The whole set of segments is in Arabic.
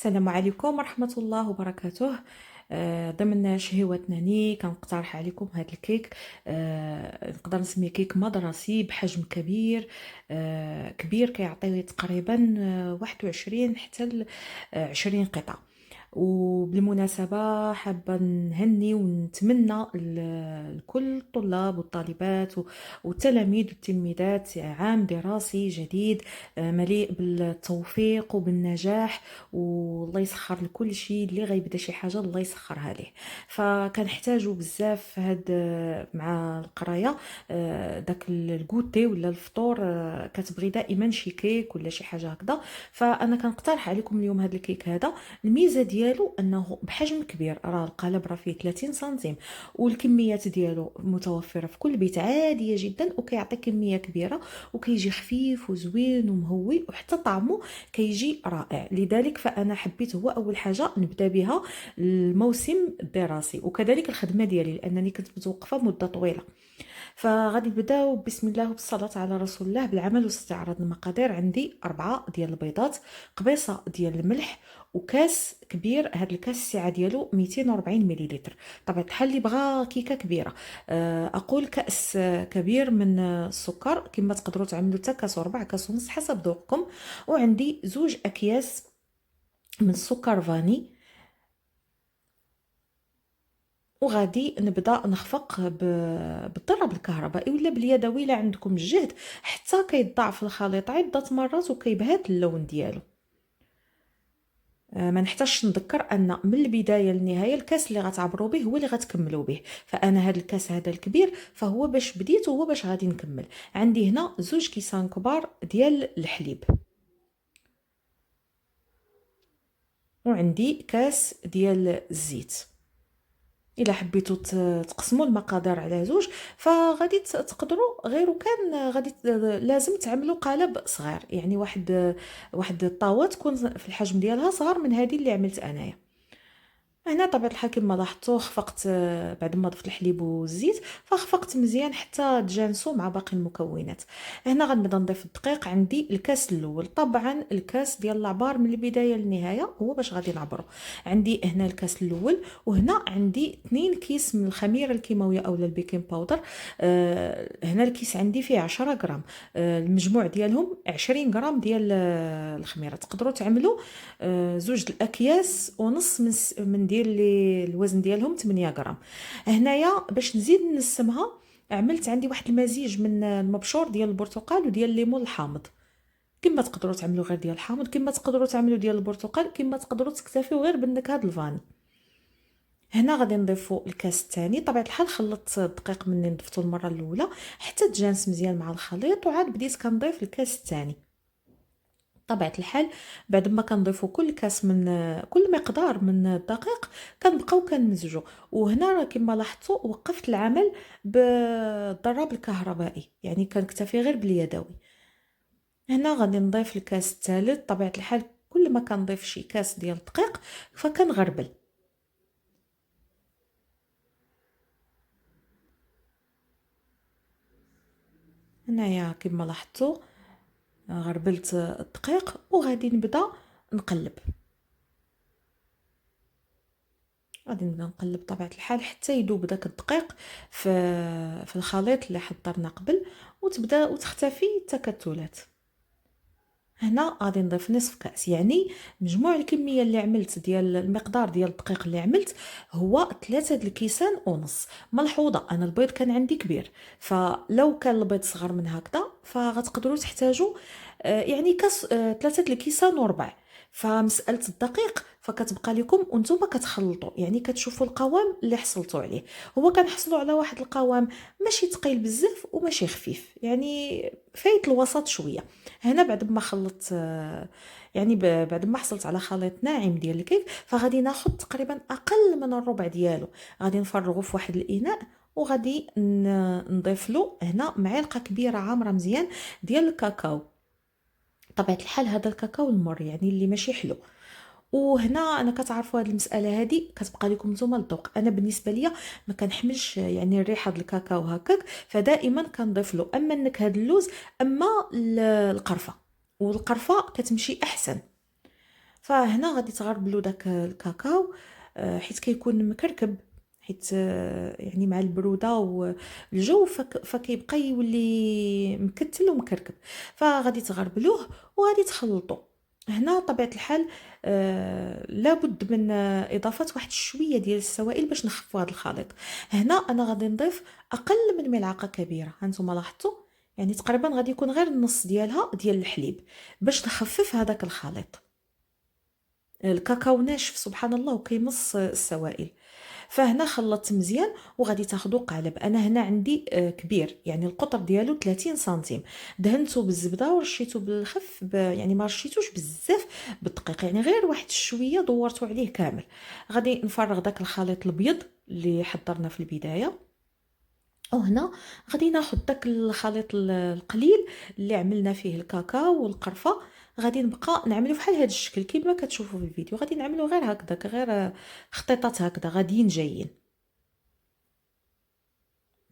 السلام عليكم ورحمة الله وبركاته. ضمن شهوتنا كنقترح عليكم هذا الكيك. نقدر نسميه كيك مدرسي بحجم كبير. كبير كيعطي تقريبا 21 حتى 20 قطعة. وبالمناسبة حابة نهني ونتمنى لكل الطلاب والطالبات والتلاميذ والتلميذات عام دراسي جديد مليء بالتوفيق وبالنجاح، والله يسخر لكل شيء اللي غيبدا شي حاجه الله يسخرها ليه. فكنحتاجوا بزاف هاد مع القرايه. داك الكوتي ولا الفطور كتبغي دائما شي كيك ولا شي حاجه هكذا. فانا كنقترح عليكم اليوم هاد الكيك هذا. الميزه ديالو انه بحجم كبير، راه القالب راه فيه 30 سنتيم، والكميات ديالو متوفره في كل بيت عاديه جدا، وكيعطي كميه كبيره وكيجي خفيف وزوين ومهوي، وحتى طعمه كيجي رائع. لذلك فانا حبيت هو اول حاجه نبدا بها الموسم الدراسي، وكذلك الخدمه ديالي لانني كنت متوقفه مده طويله. فغادي نبداو بسم الله وبالصلاه على رسول الله بالعمل واستعراض المقادير. عندي 4 ديال البيضات، قبيصه ديال الملح، وكاس كبير. هذا الكاس السعه ديالو 240 مليلتر. طبعا الحال اللي بغى كيكه كبيره اقول كاس كبير من السكر، كما تقدروا تعملوا حتى كاس وربع، كاس ونص حسب ذوقكم. وعندي 2 اكياس من السكر فاني. وغادي نبدا نخفق بالضرب الكهربائي ولا باليدوي الا عندكم الجهد، حتى كيتضاعف الخليط عده مرات وكيبهت اللون ديالو. ما نحتاجش نذكر ان من البدايه للنهايه الكاس اللي غتعبروا به هو اللي غتكملوا به. فانا هذا الكاس هذا الكبير فهو باش بديت وهو باش غادي نكمل. عندي هنا 2 كيسان كبار ديال الحليب، وعندي كاس ديال الزيت. الا حبيتوا تقسموا المقادير على 2 فغادي تقدروا غير. وكان غادي لازم تعملوا قالب صغير، يعني واحد الطاوه تكون في الحجم ديالها صغر من هذه اللي عملت انايا. هنا طبيعة الحال كما لاحظتوا خفقت بعد ما ضفت الحليب والزيت، فخفقت مزيان حتى تجانسوا مع باقي المكونات. هنا غنبدا نضيف الدقيق. عندي الكاس الاول، طبعا الكاس ديال العبار من البدايه للنهايه هو باش غادي نعبره. عندي هنا الكاس الاول، وهنا عندي 2 كيس من الخميره الكيماويه اولا البيكين باودر. هنا الكيس عندي فيه 10 غرام. المجموع ديالهم 20 غرام ديال الخميره. تقدروا تعملوا 2 الاكياس ونص من ديال الوزن ديالهم 8 غرام. هنايا باش نزيد نسمها عملت عندي واحد المزيج من المبشور ديال البرتقال وديال الليمون الحامض. كما تقدروا تعملوا غير ديال الحامض، كما تقدروا تعملوا ديال البرتقال، كما تقدروا تكتفيوا غير بالنكهه الفاني. هنا غادي نضيفوا الكاس الثاني. طبيعه الحال خلطت الدقيق مني ضفتو المره الاولى حتى تجانس مزيان مع الخليط، وعاد بديت كنضيف الكاس الثاني. طبيعة الحال بعد ما كنضيفوا كل كاس من كل مقدار من الدقيق كنبقاو كنمزجو. وهنا راه كما لاحظتوا وقفت العمل بالضراب الكهربائي، يعني كنكتفي غير باليدوي. هنا غادي نضيف الكاس الثالث. طبيعة الحال كل ما كنضيف شي كاس ديال الدقيق فكنغربل. هنايا كما لاحظتوا غربلت الدقيق وغادي نبدا نقلب. غادي نبدا نقلب طبيعة الحال حتى يذوب داك الدقيق في الخليط اللي حضرنا قبل، وتبدا وتختفي التكتلات. هنا غادي نضيف نصف كاس، يعني مجموع الكميه اللي عملت ديال المقدار ديال الدقيق اللي عملت هو 3 الكيسان ونص. ملحوظه انا البيض كان عندي كبير، فلو كان البيض صغر من هكذا فغتقدروا تحتاجوا يعني كاس 3 الكيسان وربع. فمساله الدقيق فكتبقى لكم وانتم كتخلطوا، يعني كتشوفوا القوام اللي حصلتوا عليه. هو كنحصلوا على واحد القوام ماشي ثقيل بزاف وماشي خفيف، يعني فايت الوسط شويه. هنا بعد ما خلطت يعني بعد ما حصلت على خليط ناعم ديال الكيك فغادي ناخذ تقريبا اقل من الربع ديالو. غادي نفرغه في واحد الاناء، وغادي نضيف له هنا معلقه كبيره عامره مزيان ديال الكاكاو. طبيعه الحال هذا الكاكاو المر يعني اللي ماشي حلو. وهنا انا كتعرفوا هذه المساله هذه كتبقى لكم نتوما الذوق. انا بالنسبه ليا ما كنحملش يعني الريحه ديال الكاكاو هكاك، فدائما كنضيف له اما النكهه اللوز اما القرفه، والقرفه كتمشي احسن. فهنا غادي تغربلو داك الكاكاو، حيت كيكون مكركب، حيت يعني مع البروده والجو فكيبقى يولي مكتل ومكركب. فغادي تغربلوه وغادي تخلطو. هنا طبيعة الحال لابد من إضافة واحد شوية ديال السوائل باش نخفوا هذا الخليط. هنا أنا غادي نضيف أقل من ملعقة كبيرة، هانتوما لاحظتوا، يعني تقريبا غادي يكون غير النص ديالها ديال الحليب باش نخفف هذاك الخليط. الكاكاو ناشف سبحان الله وكيمص السوائل. فهنا خلطت مزيان وغادي تاخدو قالب. انا هنا عندي كبير، يعني القطر ديالو 30 سنتيم، دهنته بالزبده ورشيته بالخف يعني ما رشيتوش بزاف بالدقيق، يعني غير واحد شويه دورته عليه كامل. غادي نفرغ داك الخليط الابيض اللي حضرنا في البدايه. وهنا غادي ناخد داك الخليط القليل اللي عملنا فيه الكاكاو والقرفه، غادي نبقى نعملو بحال هذا الشكل كيما كتشوفوا في الفيديو. غادي نعملو غير هكذاك، غير خطيطات هكذا غاديين جايين.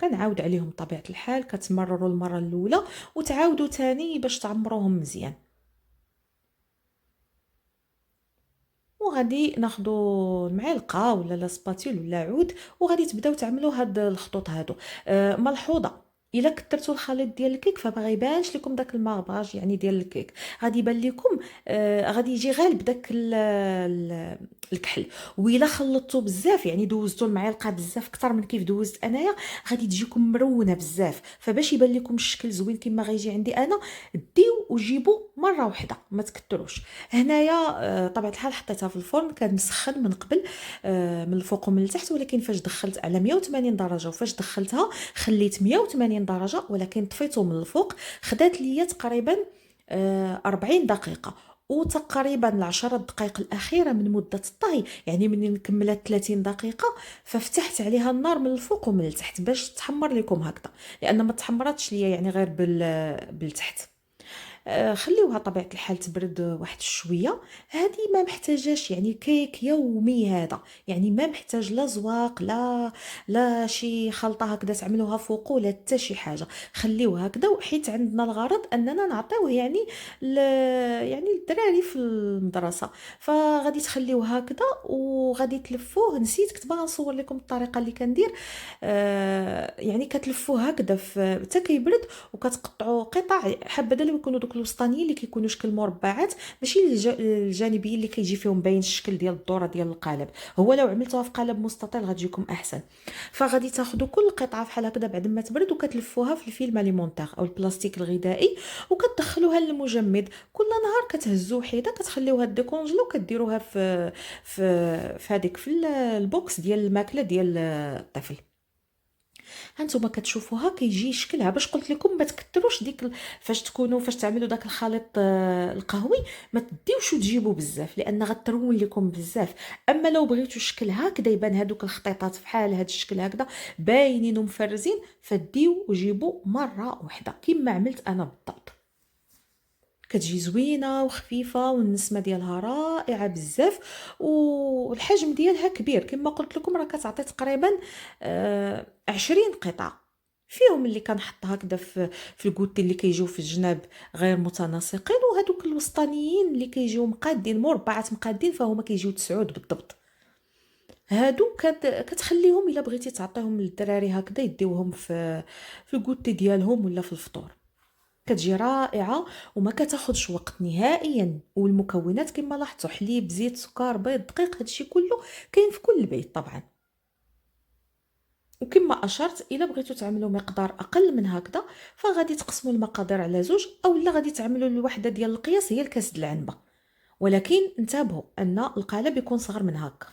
كنعاود عليهم بطبيعه الحال، كتمرروا المره الاولى وتعاودوا تاني باش تعمروهم مزيان. وغادي ناخدو معلقه ولا لا سباتيل ولا عود، وغادي تبداو تعملوا هاد الخطوط هادو. ملحوظه، الا كثرتوا الخليط ديال الكيك فما غيبانش لكم داك المغباج يعني ديال الكيك، غادي يبان لكم غادي يجي غالب داك الكحل. وإلا خلطتو بزاف، يعني دوزتو المعلقه بزاف اكثر من كيف دوزت انايا، غادي تجيكم مرونه بزاف. فباش يبان لكم الشكل زوين كما غيجي عندي انا، ديو وجيبوا مره واحده ما تكتروش. هنايا طبيعه الحال حطيتها في الفرن، كان مسخن من قبل من الفوق ومن التحت، ولكن فاش دخلت على 180 درجه وفاش دخلتها خليت 180 درجه، ولكن طفيته من الفوق. خدات ليا تقريبا 40 دقيقه، وتقريبا 10 دقائق الاخيره من مده الطهي، يعني من كملت 30 دقيقه ففتحت عليها النار من الفوق ومن التحت باش تحمر لكم هكذا، لان ما تحمراتش ليا يعني غير بالتحت. خليوها طبيعة الحال تبرد واحد شوية. هذه ما محتاجاش يعني كيك يومي هذا، يعني ما محتاج لا زواق لا شي خلطة هكذا تعملوها فوقو لا حتى شي حاجة. خليوه هكذا، وحيت عندنا الغرض اننا نعطيوه يعني يعني الدراري في المدرسة. فغادي تخليوه هكذا وغادي تلفوه. نسيت كنت باغا نصور لكم الطريقة اللي كندير. يعني كتلفوه هكذا حتى كيبرد، وكتقطعوا قطع حبذا لو يكونوا دوك الوسطانيين اللي كيكونوا شكل مربعات، ماشي الجانبيين اللي كيجي فيهم باين الشكل ديال الدوره ديال القالب. هو لو عملتوها في قالب مستطيل غتجيكم احسن. فغادي تاخذوا كل قطعه بحال هكذا بعد ما تبرد وكتلفوها في الفيلم اليمونتير او البلاستيك الغذائي، وكتدخلوها للمجمد. كل نهار كتهزوا حيده كتخليوها ديكونجلو، وكديروها في هذيك في البوكس ديال الماكله ديال الطفل. هانتوما كتشوفوها كيجي شكلها. باش قلت لكم ما تكتروش فاش تعملوا داك الخليط القهوي، ما تديوش وتجيبوا بزاف لان غترون لكم بزاف. اما لو بغيتوا شكل هكذا يبان هذوك الخطيطات بحال هذا الشكل هكذا باينين ومفرزين، فديو وجيبوا مره واحده كما عملت انا بالضبط. كتجي زوينه وخفيفه والنسمه ديالها رائعه بزاف، والحجم ديالها كبير كما قلت لكم. راه كتعطي تقريبا 20 قطعه، فيهم اللي كنحط هكذا في الكوتي اللي كيجيو في الجناب غير متناسقين، وهذوك الوسطانيين اللي كيجيو مقادين مربعات مقادين فهما كيجيو 9 بالضبط. هادو كتخليهم الا بغيتي تعطيهم للدراري هكذا يديوهم في الكوتي ديالهم ولا في الفطور. كتجي رائعه وما كتاخذش وقت نهائيا. والمكونات كما لاحظتوا حليب زيت سكر بيض دقيق هادشي كله كاين في كل بيت طبعا. وكما اشرت الا بغيتوا تعملوا مقدار اقل من هكذا فغادي تقسموا المقادير على زوج، او لا غادي تعملوا الوحده ديال القياس هي الكاس د العنبه، ولكن انتبهوا ان القالب يكون صغر من هكا.